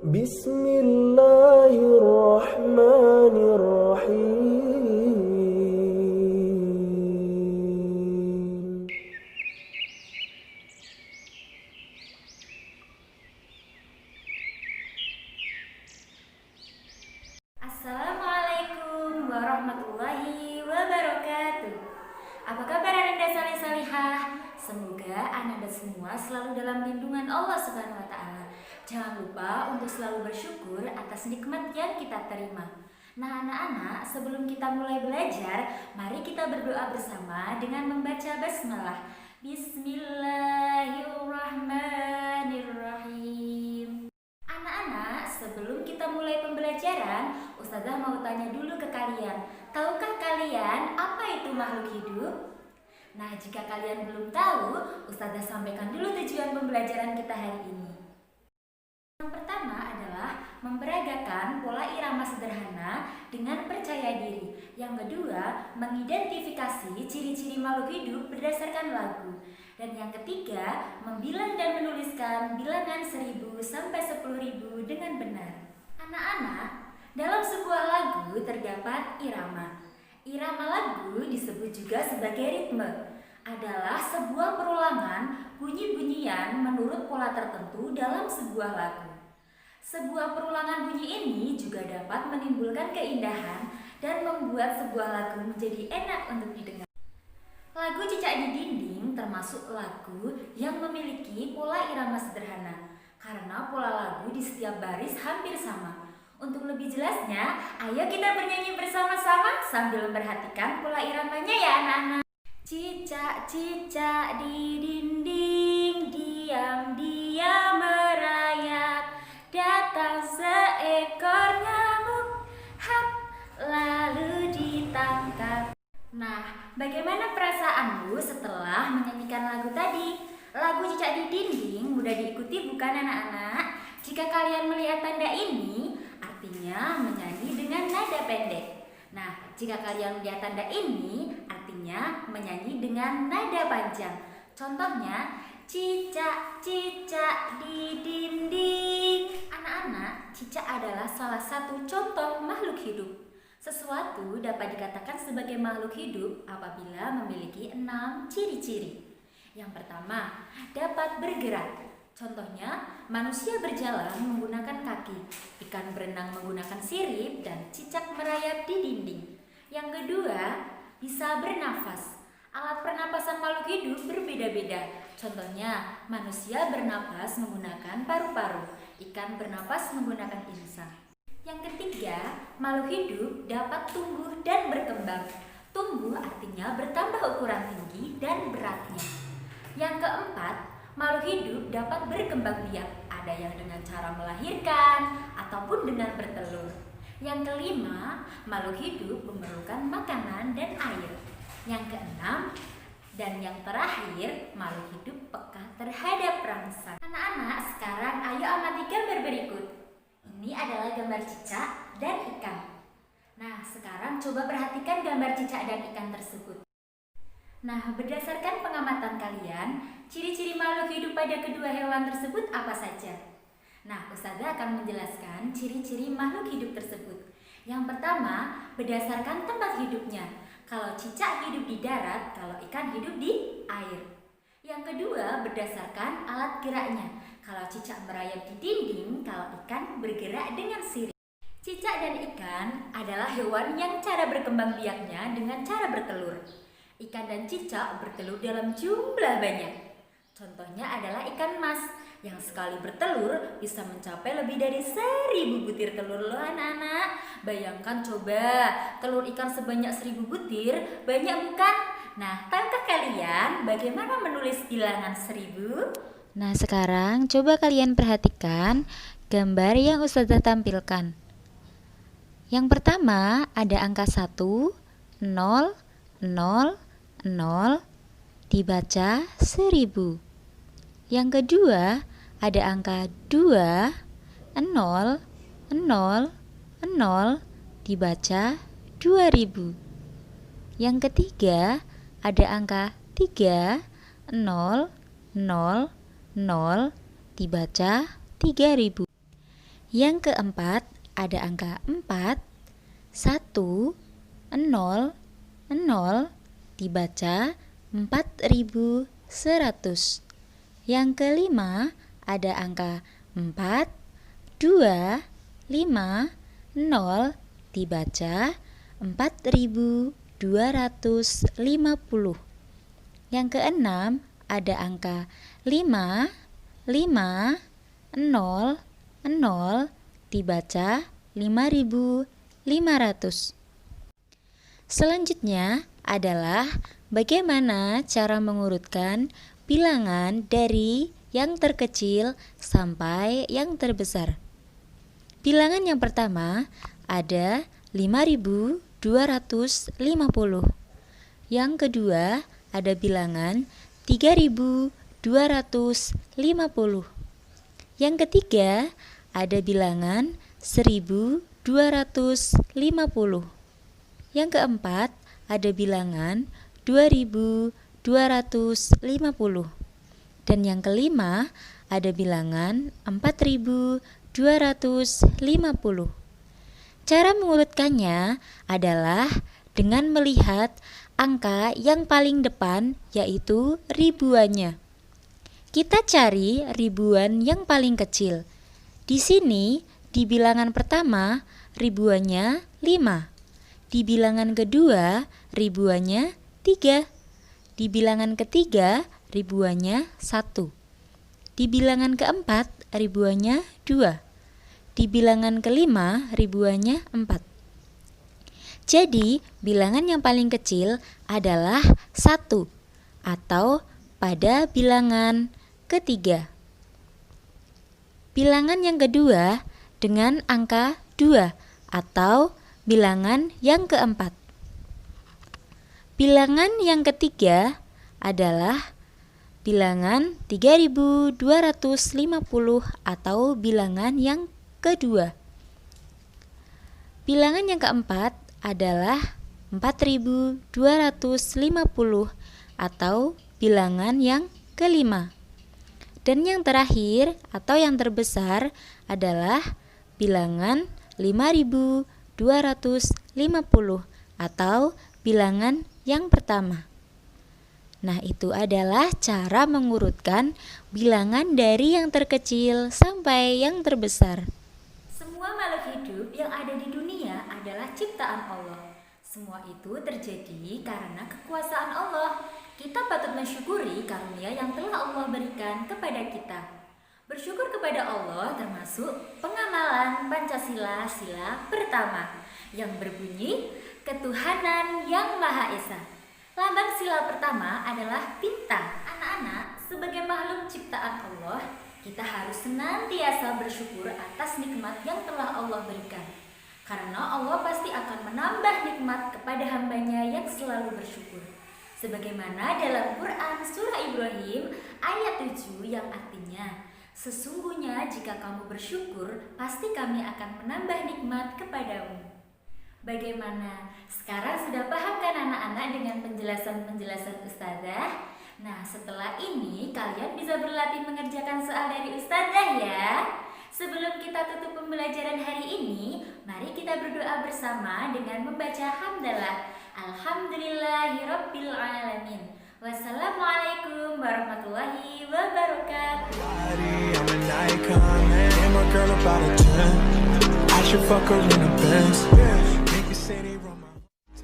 Bismillahirrahmanirrahim. Assalamualaikum warahmatullahi wabarakatuh. Apa kabar Ananda salih-salihah? Semoga Ananda semua selalu dalam lindungan Allah Subhanahu wa taala. Jangan lupa untuk selalu bersyukur atas nikmat yang kita terima. Nah, anak-anak, sebelum kita mulai belajar, mari kita berdoa bersama dengan membaca basmalah. Bismillahirrahmanirrahim. Anak-anak, sebelum kita mulai pembelajaran, Ustazah mau tanya dulu ke kalian. Tahukah kalian apa itu makhluk hidup? Nah, jika kalian belum tahu, Ustazah sampaikan dulu tujuan pembelajaran kita hari ini. Yang pertama adalah memperagakan pola irama sederhana dengan percaya diri. Yang kedua, mengidentifikasi ciri-ciri makhluk hidup berdasarkan lagu. Dan yang ketiga, membilang dan menuliskan bilangan 1000 sampai 10.000 dengan benar. Anak-anak, dalam sebuah lagu terdapat irama. Irama lagu disebut juga sebagai ritme. Adalah sebuah perulangan bunyi-bunyian menurut pola tertentu dalam sebuah lagu. Sebuah perulangan bunyi ini juga dapat menimbulkan keindahan dan membuat sebuah lagu menjadi enak untuk didengar. Lagu Cicak di Dinding termasuk lagu yang memiliki pola irama sederhana karena pola lagu di setiap baris hampir sama. Untuk lebih jelasnya, ayo kita bernyanyi bersama-sama sambil memperhatikan pola iramanya ya anak-anak. Cicak-cicak di dinding, diam-diam merayap. Datang seekor nyamuk, hap, lalu ditangkap. Nah, bagaimana perasaanmu setelah menyanyikan lagu tadi? Lagu Cicak di Dinding mudah diikuti bukan anak-anak? Jika kalian melihat tanda ini, artinya menyanyi dengan nada pendek. Nah, jika kalian melihat tanda ini, artinya menyanyi dengan nada panjang. Contohnya, cicak-cicak di dinding. Anak-anak, cicak adalah salah satu contoh makhluk hidup. Sesuatu dapat dikatakan sebagai makhluk hidup apabila memiliki 6 ciri-ciri. Yang pertama, dapat bergerak. Contohnya, manusia berjalan menggunakan kaki, ikan berenang menggunakan sirip, dan cicak merayap di dinding. Yang kedua, bisa bernafas. Alat pernapasan makhluk hidup berbeda-beda. Contohnya, manusia bernapas menggunakan paru-paru, ikan bernapas menggunakan insang. Yang ketiga, makhluk hidup dapat tumbuh dan berkembang. Tumbuh artinya bertambah ukuran tinggi dan beratnya. Yang keempat, makhluk hidup dapat berkembang biak. Ada yang dengan cara melahirkan ataupun dengan bertelur. Yang kelima, makhluk hidup memerlukan makanan dan air. Yang keenam dan yang terakhir, makhluk hidup peka terhadap rangsang. Anak-anak, sekarang ayo amati gambar berikut. Ini adalah gambar cicak dan ikan. Nah, sekarang coba perhatikan gambar cicak dan ikan tersebut. Nah, berdasarkan pengamatan kalian, ciri-ciri makhluk hidup pada kedua hewan tersebut apa saja? Nah, Ustazah akan menjelaskan ciri-ciri makhluk hidup tersebut. Yang pertama, berdasarkan tempat hidupnya. Kalau cicak hidup di darat, kalau ikan hidup di air. Yang kedua, berdasarkan alat geraknya. Kalau cicak merayap di dinding, kalau ikan bergerak dengan sirip. Cicak dan ikan adalah hewan yang cara berkembang biaknya dengan cara bertelur. Ikan dan cicak bertelur dalam jumlah banyak. Contohnya adalah ikan mas yang sekali bertelur bisa mencapai lebih dari 1000 butir telur loh anak-anak. Bayangkan coba telur ikan sebanyak 1000 butir, banyak bukan? Nah, tahukah kalian bagaimana menulis bilangan 1000? Nah, sekarang coba kalian perhatikan gambar yang Ustazah tampilkan. Yang pertama ada angka 1, 0, 0, 0, dibaca 1000. Yang kedua ada angka 2, 0, 0, 0, dibaca 2000. Yang ketiga ada angka 3, 0, 0, 0, dibaca 3000. Yang keempat ada angka 4, 1, 0, 0, dibaca 4100. Yang kelima ada angka 4, 2, 5, 0, dibaca 4250. Yang keenam ada angka 5, 5, 0, 0, dibaca 5500. Selanjutnya adalah bagaimana cara mengurutkan bilangan dari yang terkecil sampai yang terbesar. Bilangan yang pertama ada 5250. Yang kedua ada bilangan 3250. Yang ketiga ada bilangan 1250. Yang keempat ada bilangan 2250. Dan yang kelima ada bilangan 4250. Cara mengurutkannya adalah dengan melihat angka yang paling depan, yaitu ribuannya. Kita cari ribuan yang paling kecil. Di sini, di bilangan pertama, ribuannya 5. Di bilangan kedua, ribuannya 3. Di bilangan ketiga, ribuannya 1. Di bilangan keempat, ribuannya 2. Di bilangan kelima, ribuannya 4. Jadi, bilangan yang paling kecil adalah 1 atau pada bilangan ketiga. Bilangan yang kedua dengan angka 2 atau bilangan yang keempat. Bilangan yang ketiga adalah bilangan 3250 atau bilangan yang kedua. Bilangan yang keempat adalah 4250 atau bilangan yang kelima. Dan yang terakhir atau yang terbesar adalah bilangan 5250 atau bilangan yang pertama. Nah, itu adalah cara mengurutkan bilangan dari yang terkecil sampai yang terbesar. Semua makhluk hidup yang ada di dunia adalah ciptaan Allah. Semua itu terjadi karena kekuasaan Allah. Kita patut mensyukuri karunia yang telah Allah berikan kepada kita. Bersyukur kepada Allah termasuk pengamalan Pancasila sila pertama yang berbunyi ketuhanan yang Maha Esa. Lambang sila pertama adalah bintang. Anak-anak, sebagai makhluk ciptaan Allah, kita harus senantiasa bersyukur atas nikmat yang telah Allah berikan. Karena Allah pasti akan menambah nikmat kepada hambanya yang selalu bersyukur. Sebagaimana dalam Quran Surah Ibrahim ayat 7 yang artinya, sesungguhnya jika kamu bersyukur, pasti kami akan menambah nikmat kepadamu. Bagaimana? Sekarang sudah paham kan anak-anak dengan penjelasan-penjelasan Ustazah? Nah, setelah ini kalian bisa berlatih mengerjakan soal dari Ustazah ya. Sebelum kita tutup pembelajaran hari ini, mari kita berdoa bersama dengan membaca hamdalah. Alhamdulillahirabbil alamin. Wassalamualaikum warahmatullahi wabarakatuh. I should fuck her in a Benz.